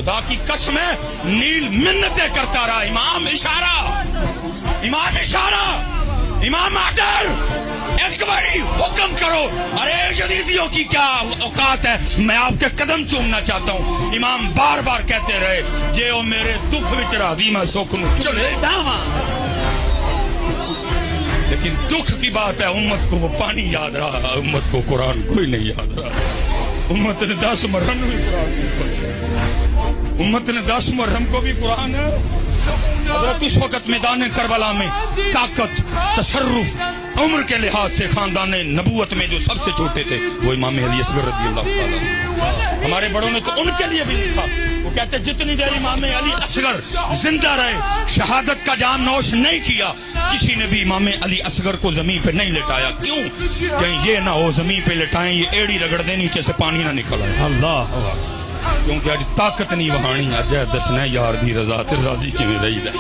خدا کی قسم ہے نیل منتیں کرتا رہا. امام اشارہ امام آڈر ایک باری حکم کرو. ارے جدیدیوں کی کیا اوقات ہے, میں آپ کے قدم چومنا چاہتا ہوں. امام بار بار کہتے رہے جے او میرے دکھ وچ راضی میں سکھ نو چلے. لیکن دکھ کی بات ہے امت کو وہ پانی یاد رہا, امت کو قرآن کوئی نہیں یاد رہا. امت نے 10 محرم کو بھی قرآن نہیں پڑھا, امت نے 10 محرم کو بھی قرآن ہے. حضرت اس وقت میدان کربلا میں طاقت تصرف عمر کے لحاظ سے خاندان نبوت میں جو سب سے چھوٹے تھے وہ امام علی اصغر رضی اللہ تعالیٰ. ہمارے بڑوں نے تو ان کے لیے بھی لکھا, وہ کہتے جتنی دیر امام علی اصغر زندہ رہے شہادت کا جام نوش نہیں کیا, کسی نے بھی امام علی اصغر کو زمین پہ نہیں لٹایا. کیوں؟ کہیں یہ نہ ہو زمین پہ لٹائیں یہ ایڑی رگڑ دے نیچے سے پانی نہ نکل آئے. اللہ کیونکہ اج طاقت نہیں وہانی, اج دسنا یار دی رضا تے راضی کیویں رہی ہے.